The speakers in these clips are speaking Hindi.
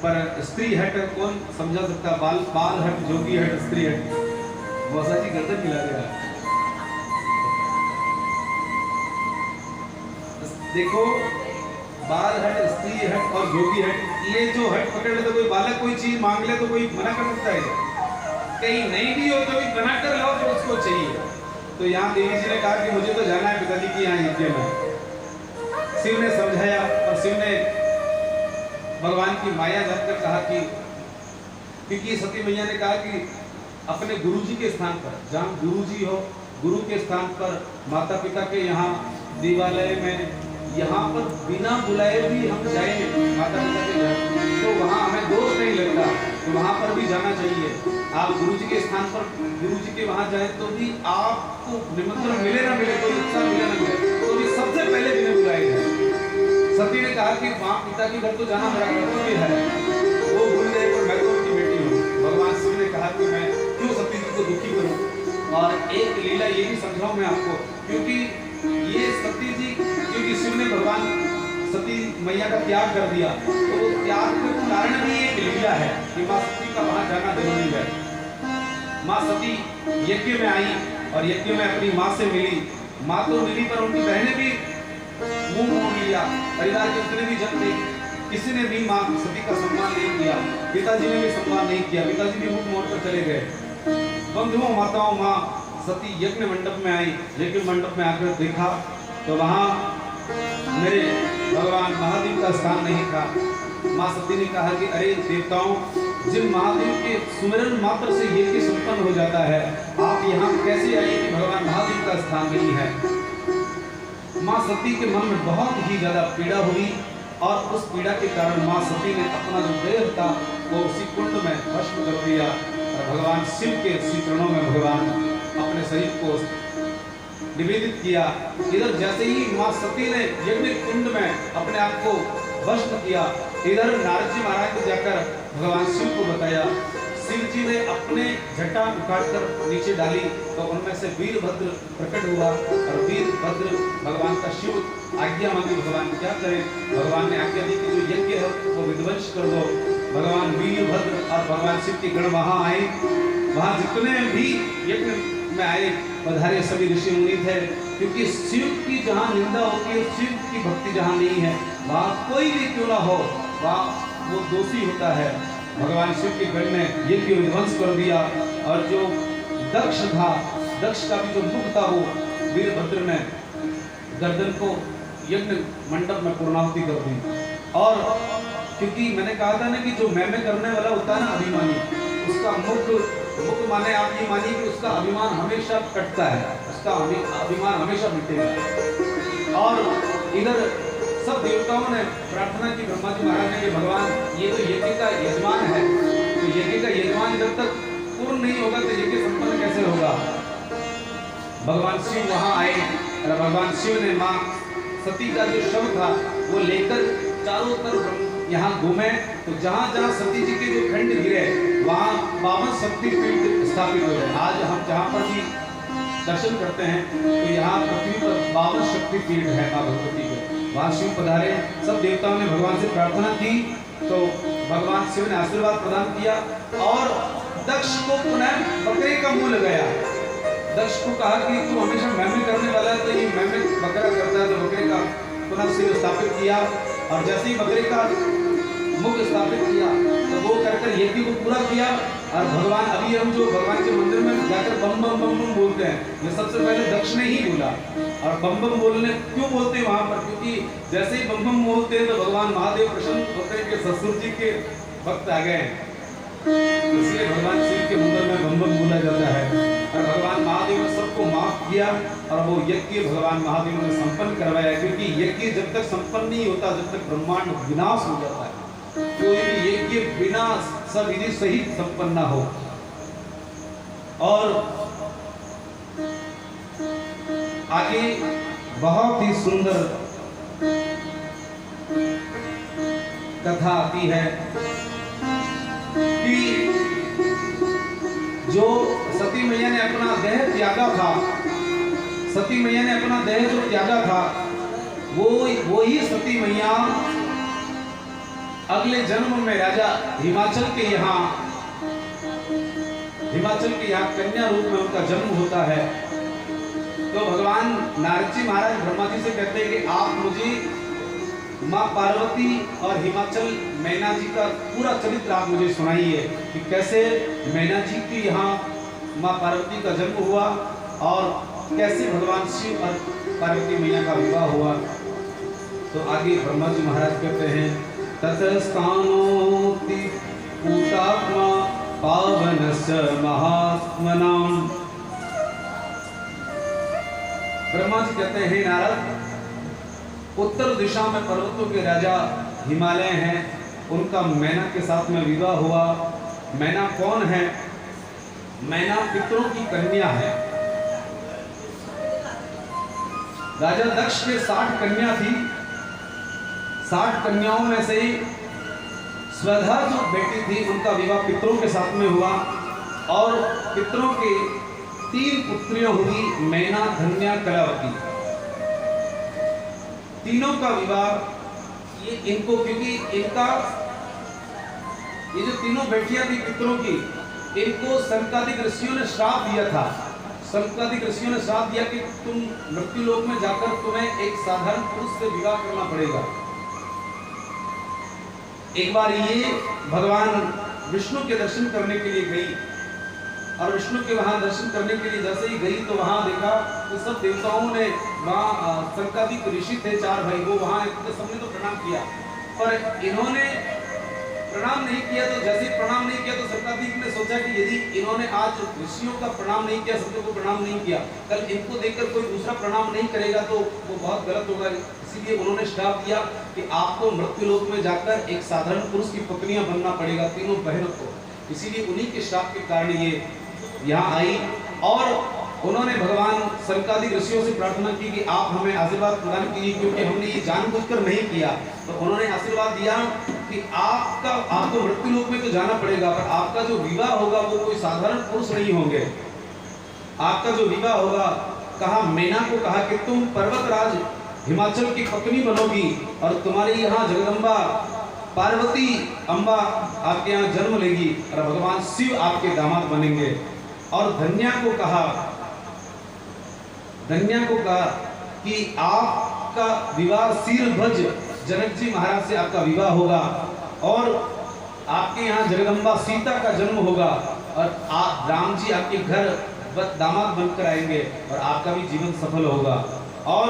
पर स्त्री हट कौन समझा सकता? बाल हट, जोगी हट, स्त्री हट। मौसा जी गर्दन हिला दिया। देखो, बाल हट, स्त्री हट और जोगी हट, ये जो हट पकड़ ले तो कोई बालक कोई चीज मांग ले तो कोई मना कर सकता है? कहीं नहीं भी हो तो भी बना कर लाओ जो उसको चाहिए। तो यहाँ देवी जी ने कहा कि मुझे तो जाना है पिताजी की यहाँ यज्ञ में। शिव ने समझाया और शिव ने भगवान की माया जानकर कहा कि, क्योंकि सती मैया ने कहा कि अपने गुरु जी के स्थान पर, जहाँ गुरु जी हो, गुरु के स्थान पर, माता पिता के यहाँ देवालय में, यहाँ पर बिना बुलाए भी हम जाएंगे माता पिता के घर तो वहाँ हमें दोष नहीं लगता, तो वहाँ पर भी जाना चाहिए। आप गुरु जी के स्थान पर, गुरु जी के वहाँ जाए तो भी आपको निमंत्रण मिले ना मिले, कोई उत्साह मिले ना मिले, तो भी सबसे पहले बिना बुलाए जाए। सती ने कहा कि माँ पिता के घर तो जाना मेरा कर्तव्य है, वो भूल गए पर मैं तो उनकी बेटी हूँ। भगवान शिव ने कहा कि मैं क्यों सती जी को दुखी करूँ। और एक लीला ये भी समझाऊँ मैं आपको, क्योंकि ये सती जी, क्योंकि शिव ने भगवान सती मैया का त्याग कर दिया, तो वो त्याग का कारण भी एक लीला है कि माँ सती का वहां जाना जरूरी है। माँ सती यज्ञ में आई और यज्ञ में अपनी माँ से मिली। माँ तो मिली पर उनकी बहनें भी मुंह मोड़ लिया, परिवार के जितने भी जन थे किसी ने भी माँ सती का सम्मान नहीं किया, पिताजी ने भी सम्मान नहीं किया, पिताजी भी मुंह मोड़ कर चले गए। बंधुओं माताओं, माँ सती यज्ञ मंडप में आई। यज्ञ मंडप में आकर देखा तो वहाँ मेरे भगवान महादेव का स्थान नहीं था। माँ सती ने कहा कि अरे देवताओं, जिन महादेव के सुमिरन मात्र से यज्ञ संपन्न हो जाता है, आप यहाँ कैसे आए कि भगवान महादेव का स्थान नहीं है? माँ सती के मन में बहुत ही ज्यादा पीड़ा हुई और उस पीड़ा के कारण माँ सती ने अपना जो देह था वो उसी कुंड में भस्म कर दिया और भगवान शिव के श्री चरणों में भगवान अपने शरीर को निवेदित किया। इधर जैसे ही माँ सती ने यज्ञ कुंड में अपने आप को भस्म किया, इधर नारद जी महाराज को जाकर भगवान शिव को बताया। शिव जी ने अपने जटा उठाकर नीचे डाली तो उनमें से वीरभद्र प्रकट हुआ और वीरभद्र भगवान का शिव आज्ञा मांगी, भगवान क्या करें? भगवान ने आज्ञा दी कि जो यज्ञ है वो विध्वंस कर दो। भगवान वीरभद्र और भगवान शिव के गण वहां आए। वहां जितने भी यज्ञ में आए पधारे सभी ऋषि मुनि थे, क्योंकि शिव की जहाँ निंदा होती है, शिव की भक्ति जहाँ नहीं है, वहाँ कोई भी क्यों ना हो वहाँ वो दोषी होता है। भगवान शिव के गण ने यज्ञ विध्वंस कर दिया और जो दक्ष था, दक्ष का भी जो मुख था वो वीरभद्र ने गर्दन को यज्ञ मंडप में पूर्णाहुति कर दी। और क्योंकि मैंने कहा था ना कि जो मैं करने वाला होता है ना अभिमानी, उसका मुख माने आप ये मानिए कि उसका अभिमान हमेशा कटता है, उसका अभिमान हमेशा मिटेगा। और इधर सब देवताओं ने प्रार्थना की ब्रह्मा जी महाराज ने कि भगवान ये तो यज्ञ का यजमान है, तो यज्ञ का यजमान जब तक पूर्ण नहीं होगा तो यज्ञ संपन्न कैसे होगा? भगवान शिव वहां आए और भगवान शिव ने माँ सती का जो शव था वो लेकर चारों तरफ यहाँ घूमे, तो जहाँ जहाँ सती जी के जो खंड गिरे वहाँ 52 शक्तिपीठ स्थापित हो गए। आज हम जहाँ पर भी दर्शन करते हैं तो यहाँ पृथ्वी पर 52 शक्तिपीठ है माँ भगवती के। वहाँ शिव पधारे, सब देवताओं ने भगवान से प्रार्थना की तो भगवान शिव ने आशीर्वाद प्रदान किया और दक्ष को पुनः बकरे का मुंह लगाया। दक्ष को कहा कि तू हमेशा मैमे करने वाला है, तो ये मैमे बकरा करता है, तो बकरे का पुनः सिर स्थापित किया और जैसे ही बकरे का मुख स्थापित किया तो वो कर यज्ञ को पूरा किया। और भगवान अभी हम जो भगवान के मंदिर में जाकर बम बम बम बम बोलते हैं, ये सबसे पहले दक्ष ने ही बोला। और बम बम बोलने क्यों बोलते हैं वहां पर? क्योंकि जैसे ही बम बम बोलते हैं तो भगवान महादेव प्रसन्न होते हैं कि ससुर जी के भक्त आ गए, इसलिए भगवान शिव के मंदिर में बम बम बोला जाता है। और भगवान महादेव ने सबको माफ किया और वो यज्ञ भगवान महादेव ने संपन्न करवाया, क्योंकि यज्ञ जब तक संपन्न नहीं होता, जब तक ब्रह्मांड विनाश हो जाता है, कोई भी यज्ञ बिना सविधि सहित संपन्न ना हो। और आगे बहुत ही सुंदर कथा आती है कि जो सती मैया ने अपना देह त्यागा था, सती मैया ने अपना देह जो त्यागा था, वो ही सती मैया अगले जन्म में राजा हिमाचल के यहाँ कन्या रूप में उनका जन्म होता है। तो भगवान नारद जी महाराज ब्रह्मा जी से कहते हैं कि आप मुझे माँ पार्वती और हिमाचल मैना जी का पूरा चरित्र आप मुझे सुनाइए कि कैसे मैना जी के यहाँ माँ पार्वती का जन्म हुआ और कैसे भगवान शिव और पार्वती मैया का विवाह हुआ। तो आगे ब्रह्मा जी महाराज कहते हैं ततस्तानोति पूतात्मा पावनस्य महात्मनाम। ब्रह्मा जी कहते हैं नारद, उत्तर दिशा में पर्वतों के राजा हिमालय हैं, उनका मैना के साथ में विवाह हुआ। मैना कौन है? मैना पितरों की कन्या है। राजा दक्ष के 60 कन्या थी। 60 कन्याओं में से स्वधा जो बेटी थी उनका विवाह पितरों के साथ में हुआ और पितरों के 3 पुत्रियां हुई, मैना, धन्या, कलावती। तीनों का विवाह इनको, क्योंकि इनका ये जो तीनों बेटियां थी पितरों की, इनको संकादिक ऋषियों ने श्राप दिया था। संकादिक ऋषियों ने श्राप दिया कि तुम मृत्यु लोक में जाकर तुम्हें एक साधारण पुरुष से विवाह करना पड़ेगा। एक बार ये भगवान विष्णु के दर्शन करने के लिए गई और विष्णु के वहां दर्शन करने के लिए जैसे ही गई तो वहां देखा तो सब देवताओं ने, वहां संकादिक ऋषि थे 4 भाई, वो वहां सबने तो प्रणाम किया, पर इन्होंने प्रणाम नहीं किया। तो जैसे ही प्रणाम नहीं किया तो संकादिक ने सोचा कि यदि इन्होंने आज ऋषियों का प्रणाम नहीं किया, सबको को प्रणाम नहीं किया, कल इनको देखकर कोई दूसरा प्रणाम नहीं करेगा तो वो बहुत गलत होगा। इसीलिए उन्होंने श्राप दिया कि आपको मृत्यु लोक में जाकर एक साधारण पुरुष की पत्नियां बनना पड़ेगा, तीनों बहनों को। इसीलिए उन्हीं के श्राप के कारण ये यहाँ आई और उन्होंने भगवान संकादिक ऋषियों से प्रार्थना की कि आप हमें आशीर्वाद प्रदान कीजिए, क्योंकि हमने ये जानबूझकर नहीं किया। तो उन्होंने आशीर्वाद दिया कि आपको मृत्यु लोक में तो जाना पड़ेगा, पर आपका जो विवाह होगा वो कोई साधारण पुरुष नहीं होंगे। आपका जो विवाह होगा, कहा मैना को कहा कि तुम पर्वतराज हिमाचल की पत्नी बनोगी और तुम्हारे यहाँ जगदम्बा पार्वती अम्बा आपके यहाँ जन्म लेगी और भगवान शिव आपके दामाद बनेंगे। और धन्या को कहा कि आपका विवाह शीरध्वज जनक जी महाराज से आपका विवाह होगा और आपके यहाँ जगदम्बा सीता का जन्म होगा और आप राम जी आपके घर दामाद बनकर आएंगे और आपका भी जीवन सफल होगा। और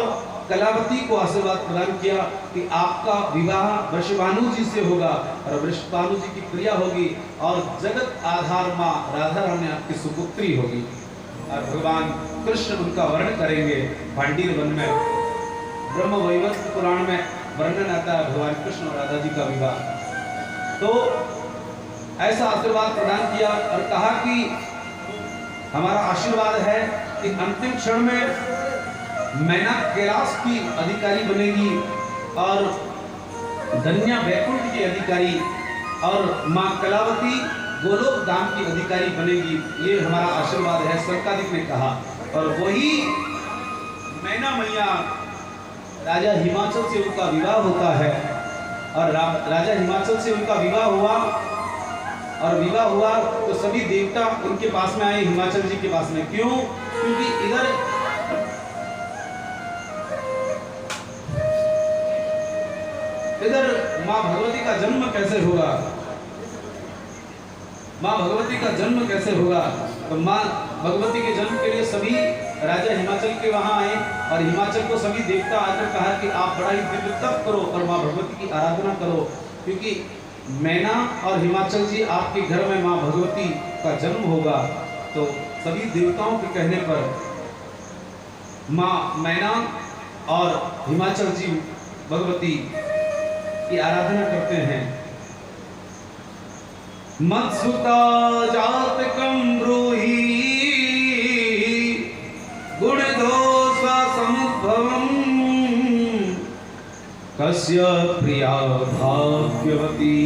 कलावती को आशीर्वाद प्रदान किया कि आपका विवाह वृषभानु जी से होगा और वृषभानु जी की प्रिया होगी और जगत आधार माँ राधा रानी आपकी सुपुत्री होगी। और भगवान कृष्ण उनका वर्णन करेंगे भांडीर वन में। ब्रह्म वैवर्त पुराण में वर्णन आता है भगवान कृष्ण और राधा जी का विवाह। तो ऐसा आशीर्वाद प्रदान किया और कहा कि हमारा आशीर्वाद है कि अंतिम क्षण में मैना कैलाश की अधिकारी बनेगी और धन्या वैकुंठ की अधिकारी और माँ कलावती गोलोक धाम की अधिकारी बनेगी। ये हमारा आशीर्वाद है, संकादिक ने कहा। और वही मैना मैया राजा हिमाचल से उनका विवाह होता है और राजा हिमाचल से उनका विवाह हुआ और विवाह हुआ तो सभी देवता उनके पास में आए, हिमाचल जी के पास में। क्यों? क्योंकि इधर माँ भगवती का जन्म कैसे होगा, माँ भगवती का जन्म कैसे होगा। तो माँ भगवती के जन्म के लिए सभी राजा हिमाचल के वहां आए और हिमाचल को सभी देवता आकर कहा कि आप बड़ा ही दिव्य तप करो और माँ भगवती की आराधना करो, क्योंकि मैना और हिमाचल जी आपके घर में माँ भगवती का जन्म होगा। तो सभी देवताओं के कहने पर माँ मैना और हिमाचल जी भगवती की आराधना करते हैं। मत्सुता जातकं ब्रूहि गुणदोष समुद्भवम् कस्य प्रिया भाग्यवती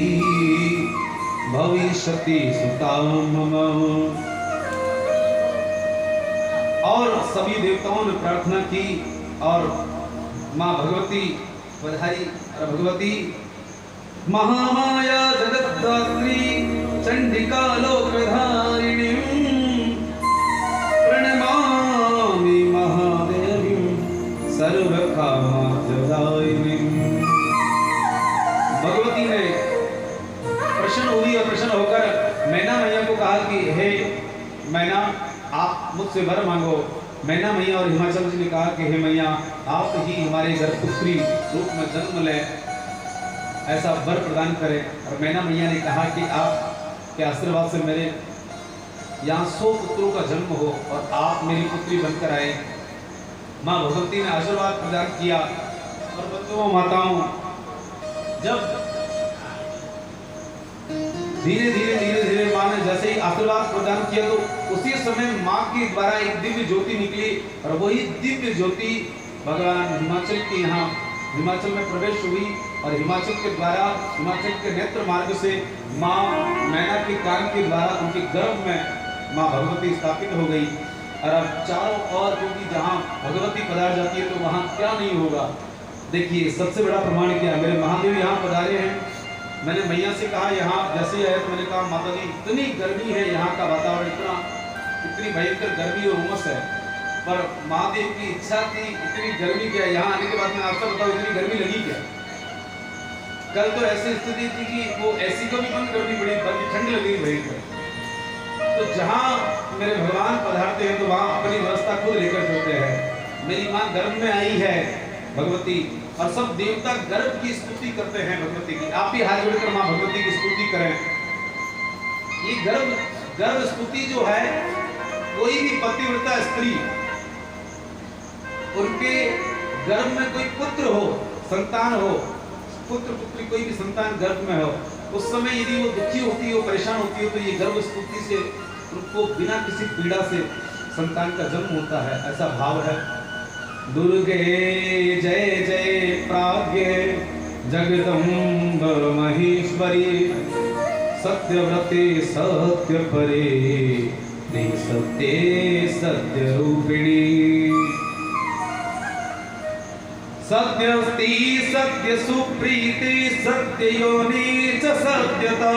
भविष्यति सुता मम। और सभी देवताओं ने प्रार्थना की और माँ भगवती बधाई भगवती महामाया जगद्धात्री चंडिका लोकधारिणी प्रणमामि महादेवीं सर्वकामदायिनीं। भगवती ने प्रसन्न हुई और प्रसन्न होकर मैना मैया को कहा कि हे मैना, आप मुझसे वर मांगो। मैना मैया और हिमाचल जी ने कहा कि हे मैया, आप ही हमारे घर पुत्री रूप में जन्म ले, ऐसा वर प्रदान करें। और मैना मैया ने कहा कि आप के आशीर्वाद से मेरे यहाँ 100 पुत्रों का जन्म हो और आप मेरी पुत्री बनकर आए। माँ भगवती ने आशीर्वाद प्रदान किया। और बंधुओं माताओं, जब धीरे धीरे माँ ने जैसे ही आशीर्वाद प्रदान किया तो उसी समय माँ के द्वारा एक दिव्य ज्योति निकली और वही दिव्य ज्योति भगवान हिमाचल के यहाँ हिमाचल में प्रवेश हुई। और हिमाचल के द्वारा, हिमाचल के नेत्र मार्ग से माँ मैना के कान के द्वारा उनके गर्भ में माँ भगवती स्थापित हो गई। और अब चारों ओर, क्योंकि जहाँ भगवती पधार जाती है तो वहाँ क्या नहीं होगा। देखिए, सबसे बड़ा प्रमाण क्या है, मेरे महादेव यहाँ पधारे हैं। मैंने मैया से कहा यहाँ जैसे आए तो मैंने कहा माता जी इतनी गर्मी है, यहाँ का वातावरण इतनी भयंकर गर्मी और उमस है, पर महादेव की इच्छा थी इतनी गर्मी क्या है। यहाँ आने के बाद मैं आपको बताऊँ इतनी गर्मी लगी क्या। कल तो ऐसी स्थिति थी कि वो एसी को भी बंद करनी पड़ी, बल्कि ठंड लगी भयंकर। तो जहाँ मेरे भगवान पधारते हैं तो वहाँ अपनी व्यवस्था खुद लेकर चलते हैं। मेरी माँ गर्भ में आई है भगवती, और सब देवता गर्भ की स्तुति करते हैं भगवती की। आप भी हाथ जोड़कर माँ भगवती की स्तुति करें। ये गर्भ स्तुति जो है, कोई भी पतिव्रता स्त्री, उनके गर्भ में कोई पुत्र हो, संतान हो, पुत्र पुत्री कोई भी संतान गर्भ में हो, उस समय यदि वो दुखी होती है, वो परेशान होती है, तो ये गर्भ स्तुति से उनको बिना किसी पीड़ा से संतान का जन्म होता है, ऐसा भाव है। दुर्गे जय जय प्राज्ञ जगदम्ब महेश्वरी सत्यव्रते सत्यपरे सत्ये सत्यरूपिणी सत्यस्ति सत्य सुप्रीति सत्ययोनि च सत्यता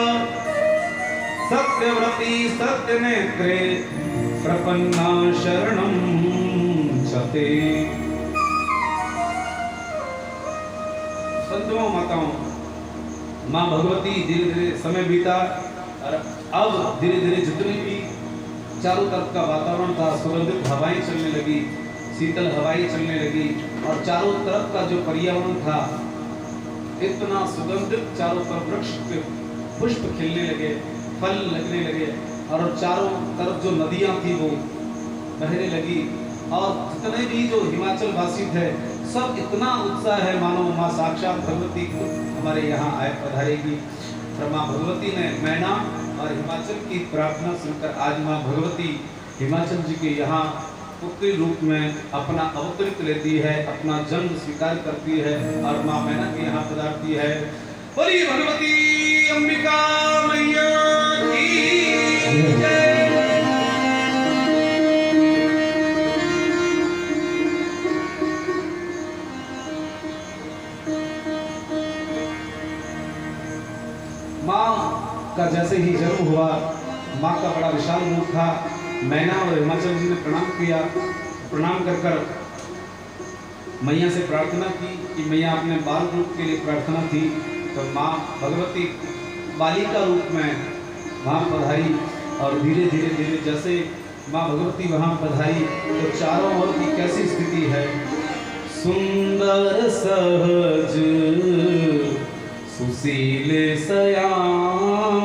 सत्यव्रती सत्यनेत्रे प्रपन्ना शरणं चते। बंधुओं माताओं, माँ भगवती धीरे धीरे समय बीता और अब धीरे धीरे जितनी भी चारों तरफ का वातावरण था, सुगंधित हवाएं चलने लगी, शीतल हवाएं चलने लगी, और चारों तरफ का जो पर्यावरण था इतना सुगंधित, चारों तरफ वृक्ष के पुष्प खिलने लगे, फल लगने लगे, और चारों तरफ जो नदियां थी वो बहने लगी। और जितने भी जो हिमाचल वासी थे सब इतना उत्साह है मानो माँ साक्षात भगवती हमारे यहाँ आए पधारेगी। और माँ भगवती ने मैना और हिमाचल की प्रार्थना सुनकर आज माँ भगवती हिमाचल जी के यहाँ पुत्री रूप में अपना अवतरित लेती है, अपना जन्म स्वीकार करती है और माँ मैना के यहाँ पधारती है। बोली भगवती अंबिका मैया की जय। माँ का जैसे ही जन्म हुआ, माँ का बड़ा विशाल रूप था। मैना और हिमाचल जी ने प्रणाम किया। प्रणाम कर कर मैया से प्रार्थना की कि मैया अपने बाल रूप के लिए प्रार्थना थी, तो माँ भगवती बालिका रूप में वहाँ पधारी। और धीरे धीरे धीरे जैसे माँ भगवती वहाँ पधारी तो चारों ओर की कैसी स्थिति है। सुंदर सहज सुशील सयानी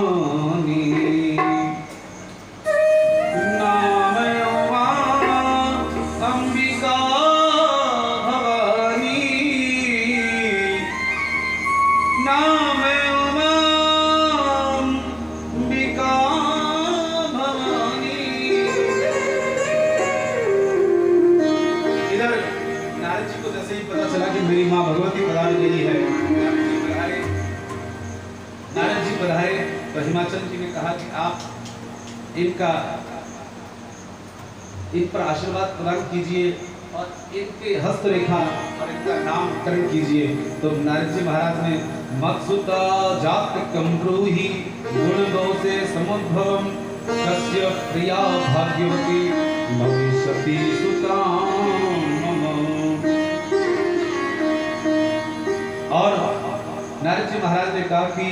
नाम उमा अंबिका भवानी नाम उमा अंबिका भवानी। इधर नारद जी को जैसे ही पता चला कि मेरी माँ भगवती पधार गई है, नारद जी पधारे तो हिमाचल जी ने कहा कि आप इन पर आशीर्वाद प्रदान कीजिए और इनके हस्तरेखा और इनका नामकरण कीजिए। तो नारद जी महाराज ने मत्सुता जात कम्ब्रूहि गुण गौ से समुद्भवम कस्य प्रिया भाग्यवती भविष्यति सुताम मम। और नारद जी महाराज ने कहा कि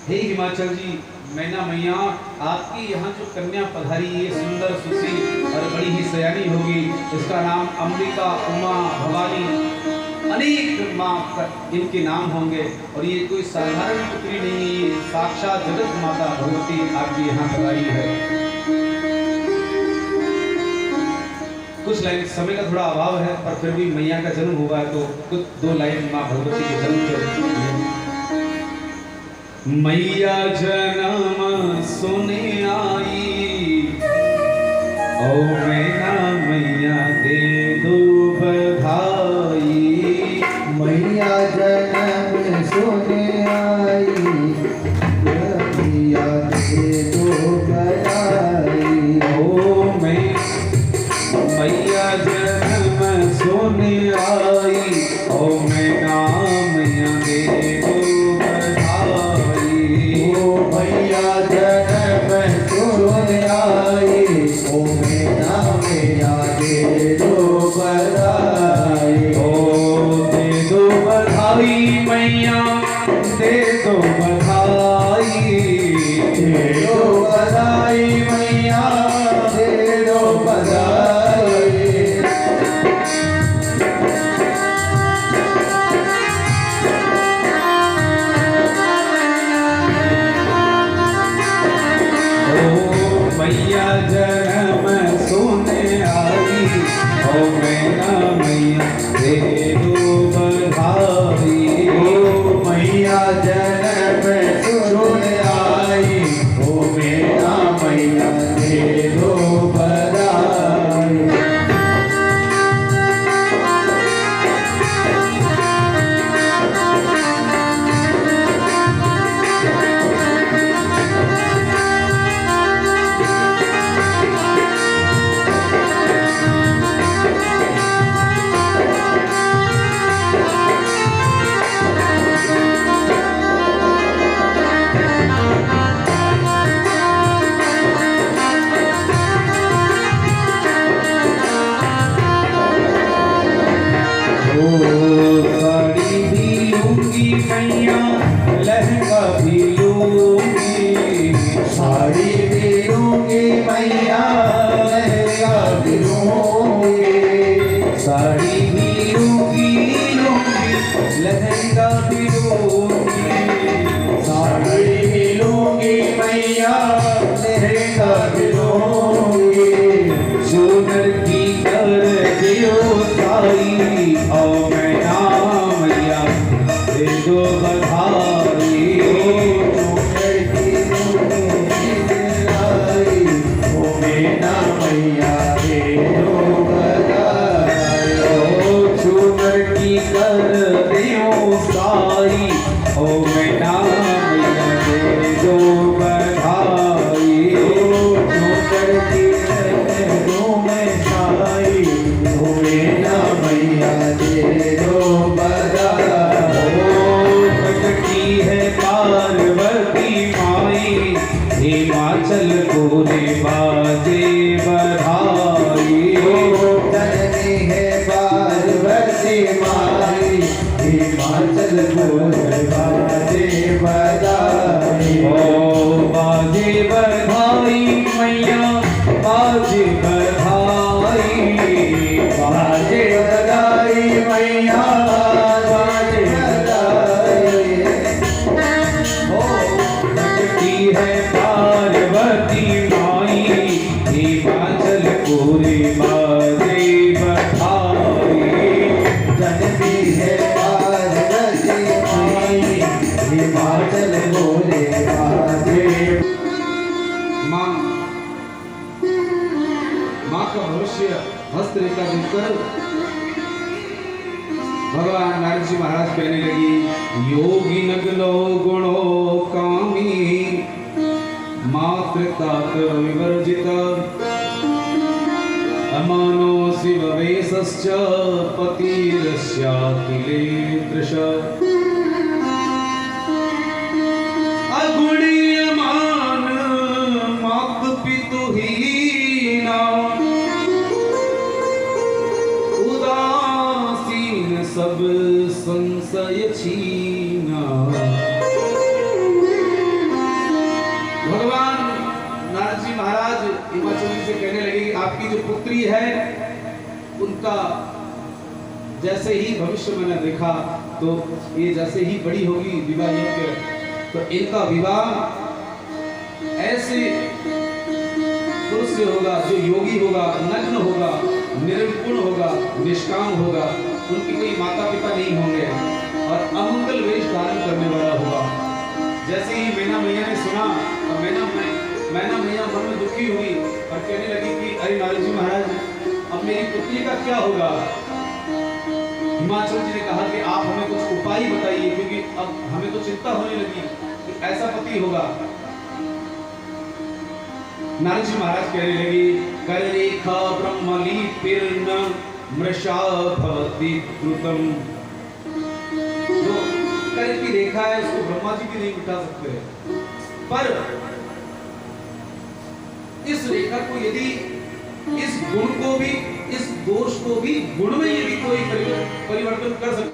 हे हिमाचल जी, मैना मैया, आपकी यहाँ जो कन्या पधारी ये सुंदर सुशील और बड़ी ही सयानी होगी, इसका नाम अंबिका, उमा, भवानी, अनेक माँ इनके नाम होंगे। और ये कोई साधारण पुत्री नहीं, ये साक्षात जगत माता भगवती आपकी यहाँ पधारी है। कुछ लाइन, समय का थोड़ा अभाव है पर फिर भी मैया का जन्म हुआ है तो कुछ 2 लाइन माँ भगवती के जन्म के। मैया जन्म सुने आई, ओ मैना मैया दे दो बधाई। मैया जन्म सुने आई, मैया दे दो बधाई। ओ मैया जन्म सुने आई, ओ मैना मैया दे दो मैया जन्म सुने आई, ओ मैना मैया दे दो बधाई। ओ दे दो बधाई मैया, दे दो बधाई, दे दो बधाई मैया, दे दो बधाई। मैया जन्म सुने आई, ओ मैना मैया दे दो बधाई। ओ मैया जन्म सुने आई, ओ मैना मैया दे दो बधाई। साड़ी भी लूंगी मैया, लहंगा भी लूंगी। साड़ी भी लूंगी मैया, लहंगा भी लूंगी। साड़ी भी लूंगी लहंगा भी लूंगी। साड़ी भी लूंगी मैया, लहंगा भी लूंगी। सोनर की कर दियो साई, ओ मैना मैया दे दो बधाई। सोनर की लाई, ओ मैना मैया दे दो बधाई। ओ सोनर की कर दियो साई, ओ मैना मैया दे दो बधाई। सोनर की लो में साई, ओ मैना मैया दे दो बधाई। भटकी है पार्वती माई, हिमाचल को रे बाजे बधाई। जननी है पार्वती माई, हिमाचल को बाजे बधाई। ओ बाजे बधाई मैया, बाजे बधाई। बाजे बधाई मैया, बाजे बधाई। भटकी है पार्वती माई, हिमाचल को रे बाजे बधाई। जननी है पार्वती माई, हिमाचल बोले बाजे। माँ का भविष्य हस्तरेखा देखकर भगवान नारद जी महाराज कहने लगी, योगी नगनो गुणो कामी, मातृता विवर्जित, अमानो शिव वेश देशश्च पतिरस्याखिले दृश अगुणीयमान मातृपितुहीना उदासीन सब संशय छीना। भगवान नारद जी महाराज हिमाचल जी से कहने लगे कि आपकी जो पुत्री है उनका जैसे ही भविष्य मैंने देखा तो ये जैसे ही बड़ी होगी विवाह योग्य तो इनका विवाह ऐसे पुरुष से होगा जो योगी होगा, नग्न होगा, निर्गुण होगा, निष्काम होगा, उनके कोई माता पिता नहीं होंगे और अमंगल वेश धारण करने वाला होगा। जैसे ही मैना मैया ने सुना और मैना मैया मन में दुखी हुई और कहने लगी कि अरे नारद जी महाराज अब मेरी पुत्री का क्या होगा। हिमाचल जी ने कहा कि आप हमें कुछ उपाय बताइए क्योंकि अब हमें तो चिंता होने लगी कि ऐसा पति होगा। नारद जी महाराज कहने लगे कर रेखा ब्रह्मलिपिर्न मृषा भवति द्रुतम। जो कर की रेखा है उसको ब्रह्मा जी भी नहीं मिटा सकते पर इस रेखा को यदि इस गुण को भी इस दोष को भी गुण में यदि कोई परिवर्तन कर सकता